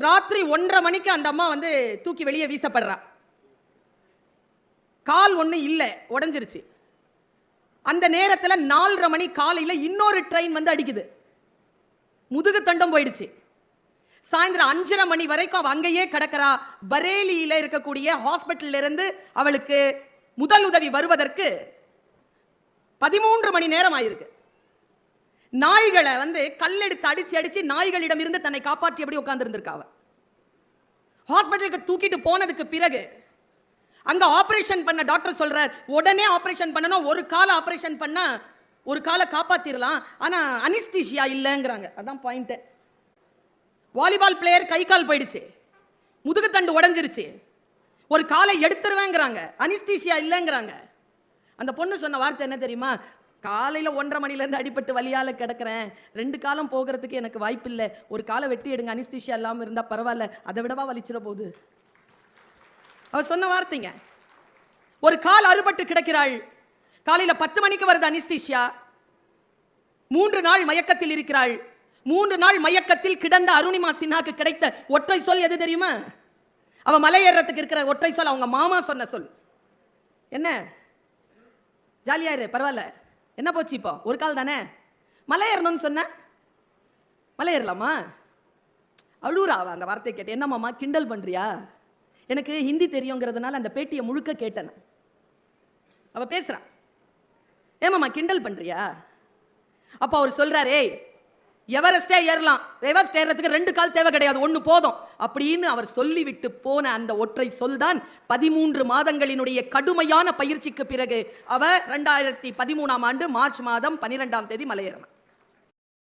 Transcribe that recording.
ராத்திரி 1:30 மணிக்கு அந்த அம்மா வந்து தூக்கி வெளியே வீசப்படுறா. கால் ஒண்ணு இல்ல, உடைஞ்சிருச்சு. அந்த நேரத்துல 4:30 மணி காலையில இன்னொரு ட்ரெயின் வந்து அடிக்குது. முதுகு தண்டம் போயிடுச்சு. சாயந்தரம் 5:30 மணி வரைக்கும் அவ அங்கேயே கிடக்கிறா. பரேலியில இருக்கக்கூடிய ஹாஸ்பிட்டல்ல இருந்து அவளுக்கு முதல் உதவி வருவதற்கு 13 மணி நேரம் ஆயிருக்கு. நாய்களை வந்து கல்லெடுத்து அடிச்சு அடிச்சு நாய்களிடம் இருந்து தன்னை காப்பாற்றி எப்படி உட்கார்ந்து இருந்திருக்கா. ஹாஸ்பிட்டலுக்கு தூக்கிட்டு போனதுக்கு பிறகு அங்க ஆபரேஷன் பண்ண டாக்டர் சொல்றார், உடனே ஆபரேஷன் பண்ணணும், ஒரு கால ஆபரேஷன் பண்ணா ஒரு காலை காப்பாத்திரலாம், ஆனா அனிஸ்தீசியா இல்லங்கிறாங்க. அதான் பாயிண்ட். வாலிபால் பிளேயர் கை கால் போயிடுச்சு, முதுகுத்தண்டு உடைஞ்சிருச்சு, ஒரு காலை எடுத்துருவேங்கிறாங்க, அனிஸ்தீசியா இல்லங்கிறாங்க. அந்த பொண்ணு சொன்ன வார்த்தை என்ன தெரியுமா? காலையில் 1:30 மணிலேருந்து அடிபட்டு வலியால் கிடக்கிறேன், 2 காலம் போகிறதுக்கு எனக்கு வாய்ப்பு இல்லை, ஒரு காலை வெட்டி எடுங்க, அனிஸ்தீசியா இல்லாமல் இருந்தால் பரவாயில்ல, அதை விடவா வலிச்சிட போகுது. அவர் சொன்ன வார்த்தைங்க. ஒரு கால் அறுபட்டு கிடக்கிறாள், காலையில் 10 மணிக்கு வருது அனிஸ்தீசியா, 3 நாள் மயக்கத்தில் இருக்கிறாள். 3 நாள் மயக்கத்தில் கிடந்த அருணிமா சின்ஹாக்கு கிடைத்த ஒற்றை சொல் எது தெரியுமா? அவ மலை ஏறத்துக்கு இருக்கிற ஒற்றை சொல் அவங்க மாமா சொன்ன சொல் என்ன? ஜாலியா இரு, பரவாயில்ல, என்ன போச்சு இப்போ, ஒரு கால் தானே, மலை ஏறணும்னு சொன்ன, மலை ஏறலாமா? அழுறாவா அந்த வார்த்தை கேட்டு. என்ன மாமா கிண்டல் பண்றியா? எனக்கு ஹிந்தி தெரியுங்கிறதுனால அந்த பேட்டியை முழுக்க கேட்டேன். அவ பேசுறான், ஏமாமா கிண்டல் பண்றியா? அப்ப அவர் சொல்றாரு, எவரெஸ்டே ஏறலாம், எவரெஸ்ட் ஏறதுக்கு 2 கால் தேவை கிடையாது, 1 போதும் அப்படின்னு அவர் சொல்லிவிட்டு போன அந்த ஒற்றை சொல் தான் 13 மாதங்களினுடைய கடுமையான பயிற்சிக்கு பிறகு அவ 2013ஆம் ஆண்டு மார்ச் மாதம் 12ஆம் தேதி மலையேறினார்.